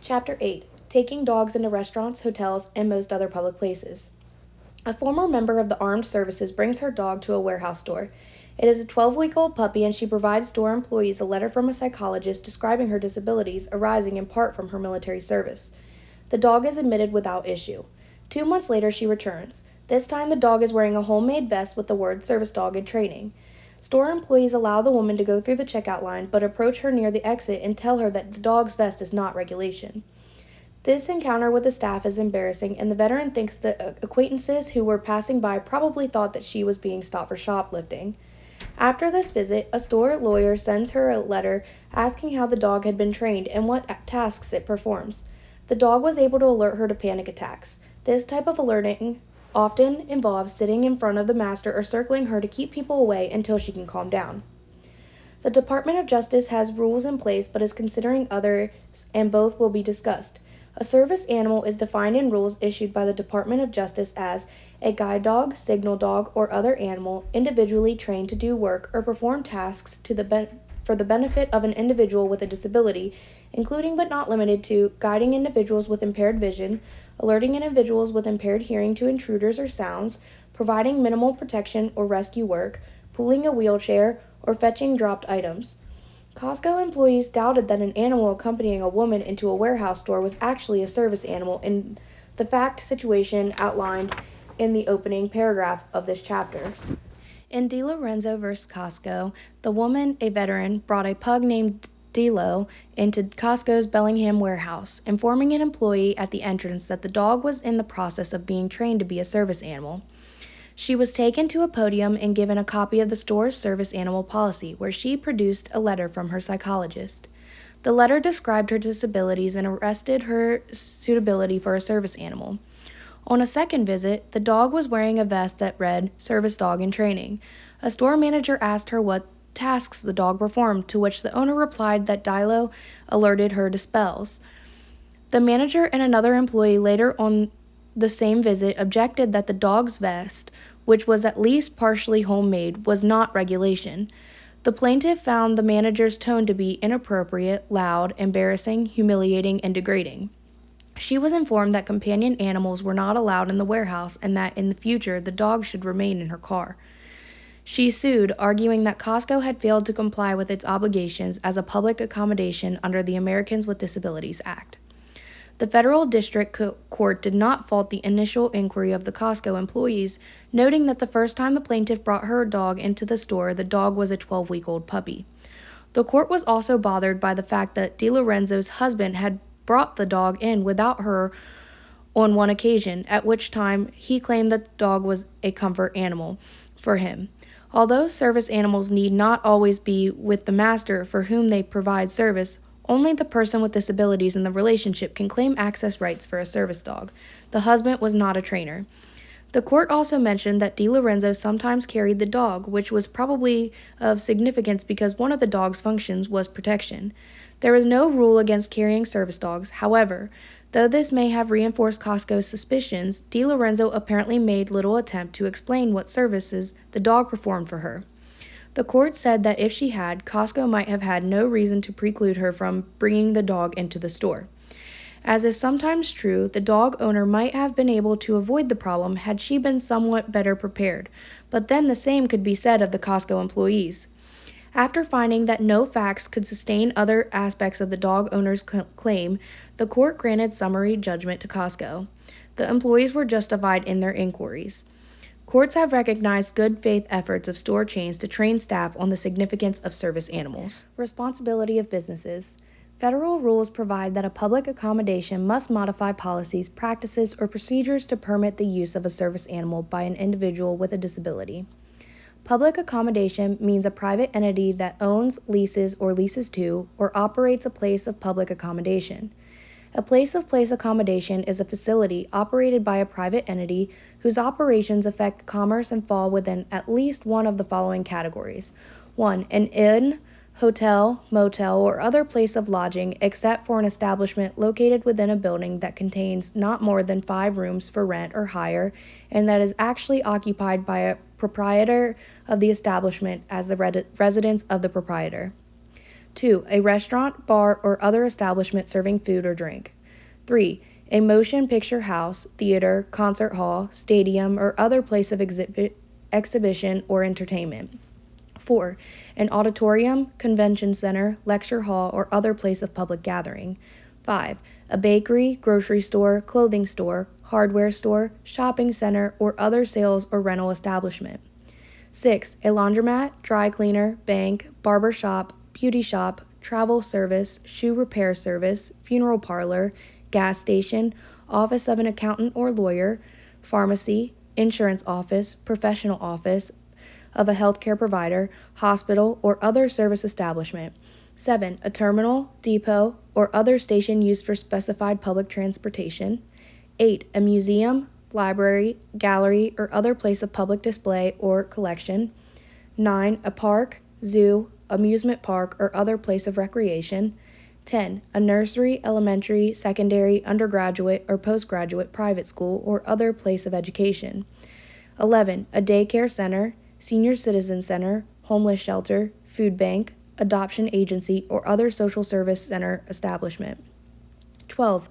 Chapter 8. Taking dogs into restaurants, hotels, and most other public places. A former member of the armed services brings her dog to a warehouse store. It is a 12-week-old puppy, and she provides store employees a letter from a psychologist describing her disabilities arising in part from her military service. The dog is admitted without issue. 2 months later, she returns. This time, the dog is wearing a homemade vest with the word service dog in training. Store employees allow the woman to go through the checkout line, but approach her near the exit and tell her that the dog's vest is not regulation. This encounter with the staff is embarrassing, and the veteran thinks the acquaintances who were passing by probably thought that she was being stopped for shoplifting. After this visit, a store lawyer sends her a letter asking how the dog had been trained and what tasks it performs. The dog was able to alert her to panic attacks. This type of alerting often involves sitting in front of the master or circling her to keep people away until she can calm down. The Department of Justice has rules in place but is considering others, and both will be discussed. A service animal is defined in rules issued by the Department of Justice as a guide dog, signal dog, or other animal individually trained to do work or perform tasks for the benefit of an individual with a disability, including but not limited to guiding individuals with impaired vision, alerting individuals with impaired hearing to intruders or sounds, providing minimal protection or rescue work, pulling a wheelchair, or fetching dropped items. Costco employees doubted that an animal accompanying a woman into a warehouse store was actually a service animal in the fact situation outlined in the opening paragraph of this chapter. In DiLorenzo vs. Costco, the woman, a veteran, brought a pug named Dilo into Costco's Bellingham warehouse, informing an employee at the entrance that the dog was in the process of being trained to be a service animal. She was taken to a podium and given a copy of the store's service animal policy, where she produced a letter from her psychologist. The letter described her disabilities and attested her suitability for a service animal. On a second visit, the dog was wearing a vest that read, "Service Dog in Training." A store manager asked her what tasks the dog performed, to which the owner replied that Dilo alerted her to spells. The manager and another employee later on the same visit objected that the dog's vest, which was at least partially homemade, was not regulation. The plaintiff found the manager's tone to be inappropriate, loud, embarrassing, humiliating, and degrading. She was informed that companion animals were not allowed in the warehouse and that in the future the dog should remain in her car. She sued, arguing that Costco had failed to comply with its obligations as a public accommodation under the Americans with Disabilities Act. The federal district court did not fault the initial inquiry of the Costco employees, noting that the first time the plaintiff brought her dog into the store, the dog was a 12-week-old puppy. The court was also bothered by the fact that DiLorenzo's husband had brought the dog in without her on one occasion, at which time he claimed that the dog was a comfort animal for him. Although service animals need not always be with the master for whom they provide service, only the person with disabilities in the relationship can claim access rights for a service dog. The husband was not a trainer. The court also mentioned that DiLorenzo sometimes carried the dog, which was probably of significance because one of the dog's functions was protection. There is no rule against carrying service dogs. However, though this may have reinforced Costco's suspicions, DiLorenzo apparently made little attempt to explain what services the dog performed for her. The court said that if she had, Costco might have had no reason to preclude her from bringing the dog into the store. As is sometimes true, the dog owner might have been able to avoid the problem had she been somewhat better prepared, but then the same could be said of the Costco employees. After finding that no facts could sustain other aspects of the dog owner's claim, the court granted summary judgment to Costco. The employees were justified in their inquiries. Courts have recognized good faith efforts of store chains to train staff on the significance of service animals. Responsibility of businesses. Federal rules provide that a public accommodation must modify policies, practices, or procedures to permit the use of a service animal by an individual with a disability. Public accommodation means a private entity that owns, leases, or leases to, or operates a place of public accommodation. A place accommodation is a facility operated by a private entity whose operations affect commerce and fall within at least one of the following categories. 1. An inn, hotel, motel, or other place of lodging except for an establishment located within a building that contains not more than 5 rooms for rent or hire and that is actually occupied by a proprietor of the establishment as the residence of the proprietor. 2. A restaurant, bar, or other establishment serving food or drink. 3. A motion picture house, theater, concert hall, stadium, or other place of exhibition or entertainment. 4. An auditorium, convention center, lecture hall, or other place of public gathering. 5. A bakery, grocery store, clothing store, hardware store, shopping center, or other sales or rental establishment. 6. A laundromat, dry cleaner, bank, barber shop, beauty shop, travel service, shoe repair service, funeral parlor, gas station, office of an accountant or lawyer, pharmacy, insurance office, professional office of a healthcare provider, hospital, or other service establishment. 7. A terminal, depot, or other station used for specified public transportation. 8. A museum, library, gallery, or other place of public display or collection. 9. A park, zoo, amusement park, or other place of recreation. 10. A nursery, elementary, secondary, undergraduate, or postgraduate private school or other place of education. 11. A daycare center, senior citizen center, homeless shelter, food bank, adoption agency, or other social service center establishment. 12.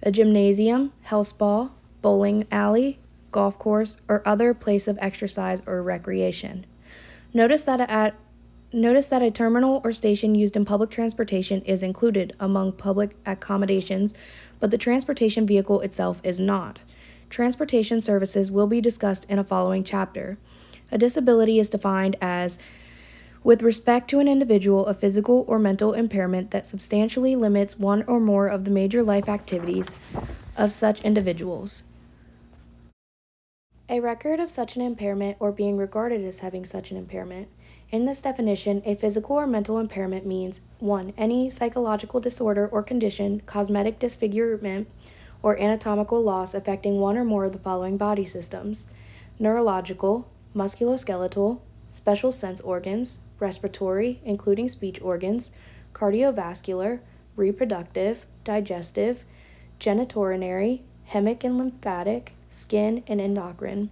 A gymnasium, health spa, bowling alley, golf course, or other place of exercise or recreation. Notice that a terminal or station used in public transportation is included among public accommodations, but the transportation vehicle itself is not. Transportation services will be discussed in a following chapter. A disability is defined as, with respect to an individual, a physical or mental impairment that substantially limits one or more of the major life activities of such individuals. A record of such an impairment or being regarded as having such an impairment. In this definition, a physical or mental impairment means 1. Any psychological disorder or condition, cosmetic disfigurement, or anatomical loss affecting one or more of the following body systems: neurological, musculoskeletal, special sense organs, respiratory, including speech organs, cardiovascular, reproductive, digestive, genitourinary, hemic and lymphatic, skin, and endocrine.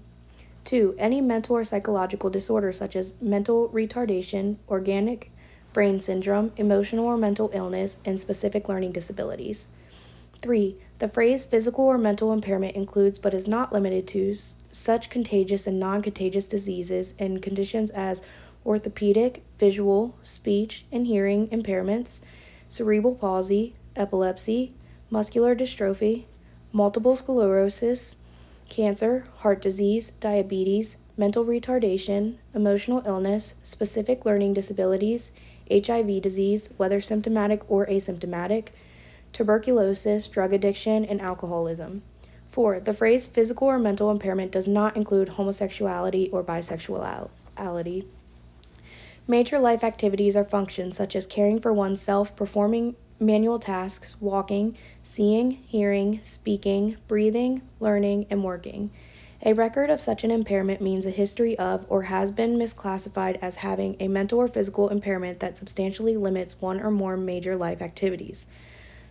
2. Any mental or psychological disorder such as mental retardation, organic brain syndrome, emotional or mental illness, and specific learning disabilities. 3. The phrase physical or mental impairment includes but is not limited to such contagious and non-contagious diseases and conditions as orthopedic, visual, speech, and hearing impairments, cerebral palsy, epilepsy, muscular dystrophy, multiple sclerosis, cancer, heart disease, diabetes, mental retardation, emotional illness, specific learning disabilities, HIV disease, whether symptomatic or asymptomatic, tuberculosis, drug addiction, and alcoholism. 4. The phrase physical or mental impairment does not include homosexuality or bisexuality. Major life activities are functions such as caring for oneself, performing manual tasks, walking, seeing, hearing, speaking, breathing, learning, and working. A record of such an impairment means a history of or has been misclassified as having a mental or physical impairment that substantially limits one or more major life activities.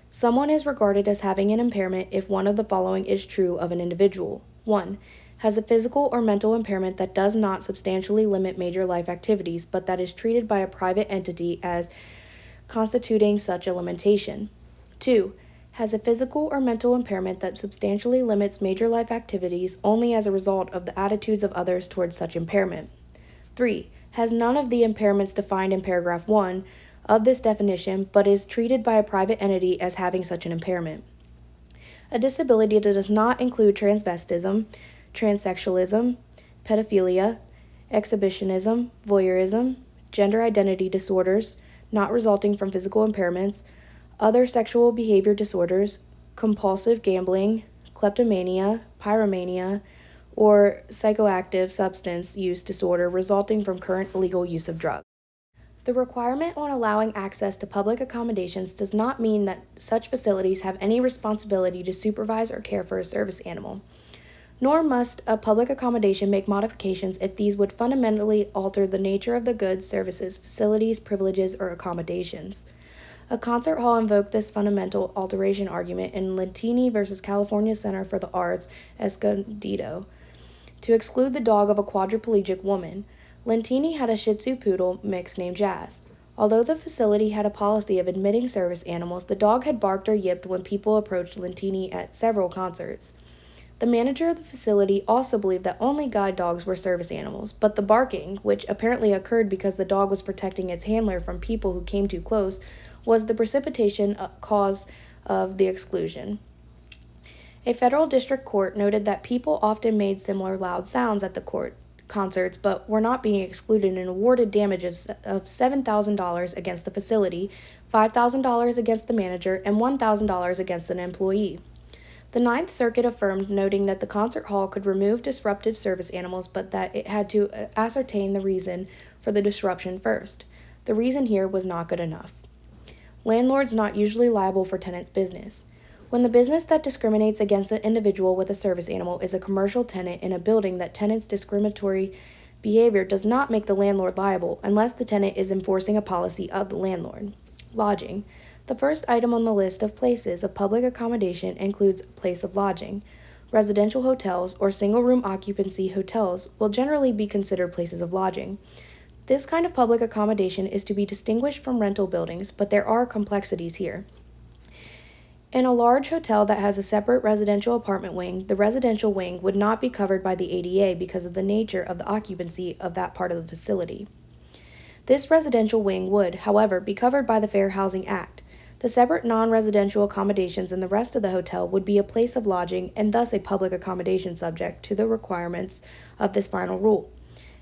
Someone is regarded as having an impairment if one of the following is true of an individual. 1. Has a physical or mental impairment that does not substantially limit major life activities, but that is treated by a private entity as constituting such a limitation. 2. Has a physical or mental impairment that substantially limits major life activities only as a result of the attitudes of others towards such impairment. 3. Has none of the impairments defined in paragraph 1 of this definition, but is treated by a private entity as having such an impairment. A disability that does not include transvestism, transsexualism, pedophilia, exhibitionism, voyeurism, gender identity disorders, not resulting from physical impairments, other sexual behavior disorders, compulsive gambling, kleptomania, pyromania, or psychoactive substance use disorder resulting from current illegal use of drugs. The requirement on allowing access to public accommodations does not mean that such facilities have any responsibility to supervise or care for a service animal. Nor must a public accommodation make modifications if these would fundamentally alter the nature of the goods, services, facilities, privileges, or accommodations. A concert hall invoked this fundamental alteration argument in Lentini v. California Center for the Arts, Escondido, to exclude the dog of a quadriplegic woman. Lentini had a Shih Tzu poodle mix named Jazz. Although the facility had a policy of admitting service animals, the dog had barked or yipped when people approached Lentini at several concerts. The manager of the facility also believed that only guide dogs were service animals, but the barking, which apparently occurred because the dog was protecting its handler from people who came too close, was the precipitation cause of the exclusion. A federal district court noted that people often made similar loud sounds at the concerts, but were not being excluded, and awarded damages of $7,000 against the facility, $5,000 against the manager, and $1,000 against an employee. The Ninth Circuit affirmed, noting that the concert hall could remove disruptive service animals, but that it had to ascertain the reason for the disruption first. The reason here was not good enough. Landlords not usually liable for tenants' business. When the business that discriminates against an individual with a service animal is a commercial tenant in a building, that tenant's discriminatory behavior does not make the landlord liable unless the tenant is enforcing a policy of the landlord. Lodging. The first item on the list of places of public accommodation includes place of lodging. Residential hotels or single-room occupancy hotels will generally be considered places of lodging. This kind of public accommodation is to be distinguished from rental buildings, but there are complexities here. In a large hotel that has a separate residential apartment wing, the residential wing would not be covered by the ADA because of the nature of the occupancy of that part of the facility. This residential wing would, however, be covered by the Fair Housing Act. The separate non-residential accommodations in the rest of the hotel would be a place of lodging and thus a public accommodation subject to the requirements of this final rule.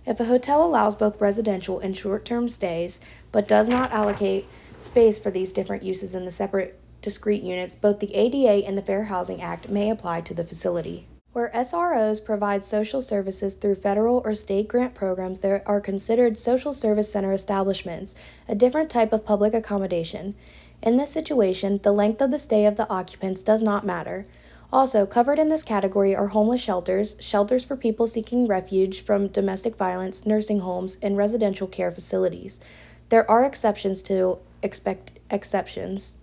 If a hotel allows both residential and short-term stays, but does not allocate space for these different uses in the separate discrete units, both the ADA and the Fair Housing Act may apply to the facility. Where SROs provide social services through federal or state grant programs, they are considered social service center establishments, a different type of public accommodation. In this situation, the length of the stay of the occupants does not matter. Also, covered in this category are homeless shelters, shelters for people seeking refuge from domestic violence, nursing homes, and residential care facilities. There are exceptions to exceptions.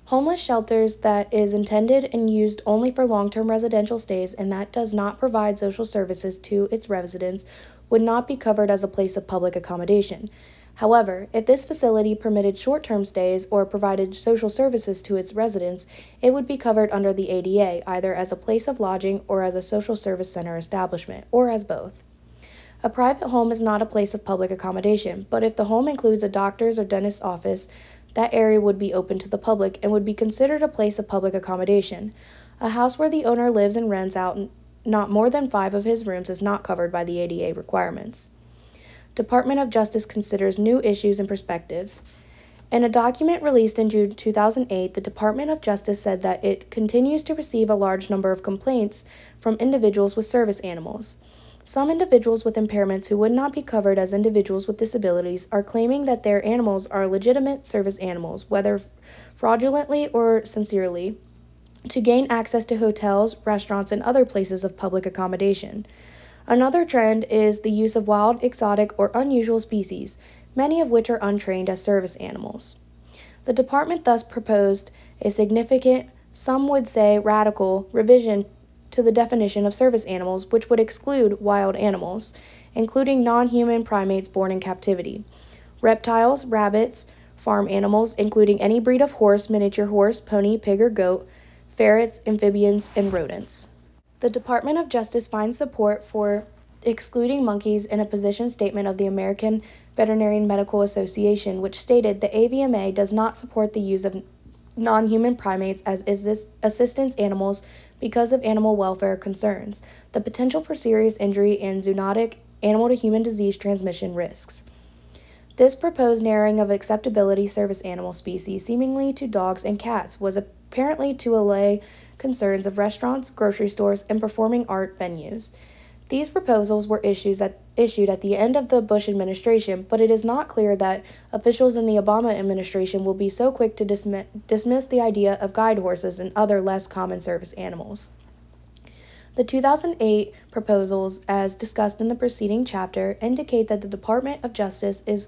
Homeless shelters that is intended and used only for long-term residential stays and that does not provide social services to its residents would not be covered as a place of public accommodation. However, if this facility permitted short-term stays or provided social services to its residents, it would be covered under the ADA, either as a place of lodging or as a social service center establishment, or as both. A private home is not a place of public accommodation, but if the home includes a doctor's or dentist's office, that area would be open to the public and would be considered a place of public accommodation. A house where the owner lives and rents out not more than 5 of his rooms is not covered by the ADA requirements. Department of Justice considers new issues and perspectives. In a document released in June 2008, the Department of Justice said that it continues to receive a large number of complaints from individuals with service animals. Some individuals with impairments who would not be covered as individuals with disabilities are claiming that their animals are legitimate service animals, whether fraudulently or sincerely, to gain access to hotels, restaurants, and other places of public accommodation. Another trend is the use of wild, exotic, or unusual species, many of which are untrained as service animals. The department thus proposed a significant, some would say radical, revision to the definition of service animals, which would exclude wild animals, including non-human primates born in captivity, reptiles, rabbits, farm animals, including any breed of horse, miniature horse, pony, pig, or goat, ferrets, amphibians, and rodents. The Department of Justice finds support for excluding monkeys in a position statement of the American Veterinary Medical Association, which stated the AVMA does not support the use of non-human primates as assistance animals because of animal welfare concerns, the potential for serious injury, and zoonotic animal-to-human disease transmission risks. This proposed narrowing of acceptability service animal species, seemingly to dogs and cats, was apparently to allay concerns of restaurants, grocery stores, and performing art venues. These proposals were issued at the end of the Bush administration, but it is not clear that officials in the Obama administration will be so quick to dismiss the idea of guide horses and other less common service animals. The 2008 proposals, as discussed in the preceding chapter, indicate that the Department of Justice is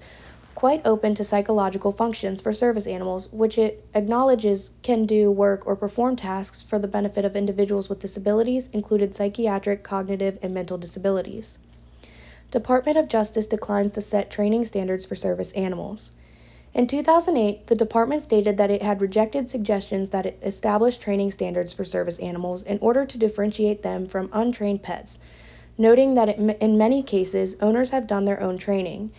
quite open to psychological functions for service animals, which it acknowledges can do work or perform tasks for the benefit of individuals with disabilities, including psychiatric, cognitive, and mental disabilities. Department of Justice declines to set training standards for service animals. In 2008, the department stated that it had rejected suggestions that it establish training standards for service animals in order to differentiate them from untrained pets, noting that in many cases, owners have done their own training.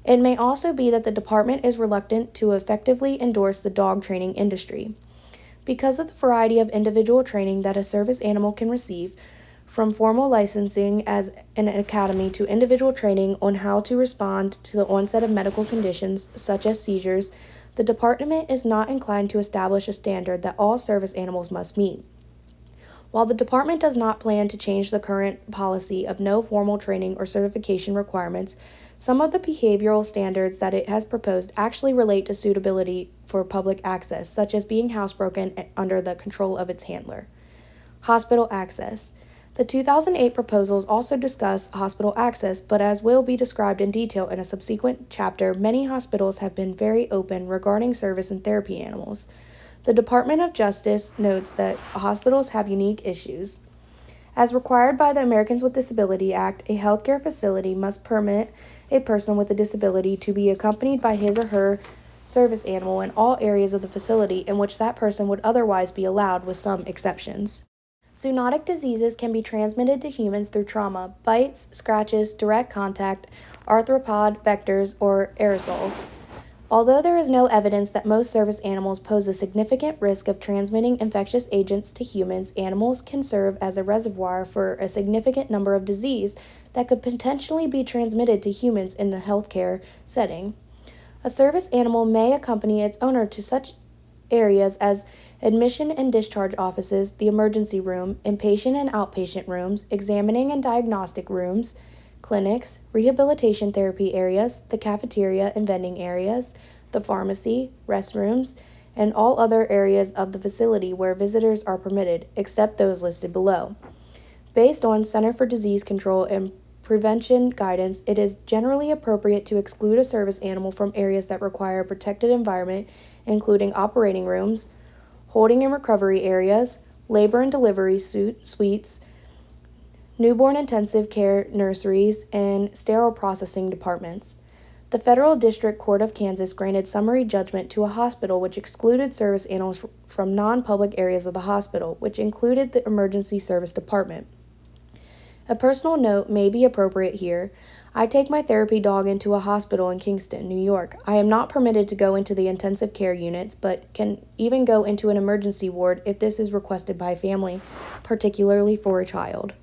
It may also be that the department is reluctant to effectively endorse the dog training industry. Because of the variety of individual training that a service animal can receive, from formal licensing as an academy to individual training on how to respond to the onset of medical conditions such as seizures, the department is not inclined to establish a standard that all service animals must meet. While the department does not plan to change the current policy of no formal training or certification requirements, some of the behavioral standards that it has proposed actually relate to suitability for public access, such as being housebroken under the control of its handler. Hospital access. The 2008 proposals also discuss hospital access, but as will be described in detail in a subsequent chapter, many hospitals have been very open regarding service and therapy animals. The Department of Justice notes that hospitals have unique issues. As required by the Americans with Disabilities Act, a healthcare facility must permit a person with a disability to be accompanied by his or her service animal in all areas of the facility in which that person would otherwise be allowed, with some exceptions. Zoonotic diseases can be transmitted to humans through trauma, bites, scratches, direct contact, arthropod vectors, or aerosols. Although there is no evidence that most service animals pose a significant risk of transmitting infectious agents to humans, animals can serve as a reservoir for a significant number of diseases that could potentially be transmitted to humans in the healthcare setting. A service animal may accompany its owner to such areas as admission and discharge offices, the emergency room, inpatient and outpatient rooms, examining and diagnostic rooms, clinics, rehabilitation therapy areas, the cafeteria and vending areas, the pharmacy, restrooms, and all other areas of the facility where visitors are permitted, except those listed below. Based on Center for Disease Control and Prevention guidance, it is generally appropriate to exclude a service animal from areas that require a protected environment, including operating rooms, holding and recovery areas, labor and delivery suites, newborn intensive care nurseries, and sterile processing departments. The Federal District Court of Kansas granted summary judgment to a hospital which excluded service animals from non-public areas of the hospital, which included the emergency service department. A personal note may be appropriate here. I take my therapy dog into a hospital in Kingston, New York. I am not permitted to go into the intensive care units, but can even go into an emergency ward if this is requested by family, particularly for a child.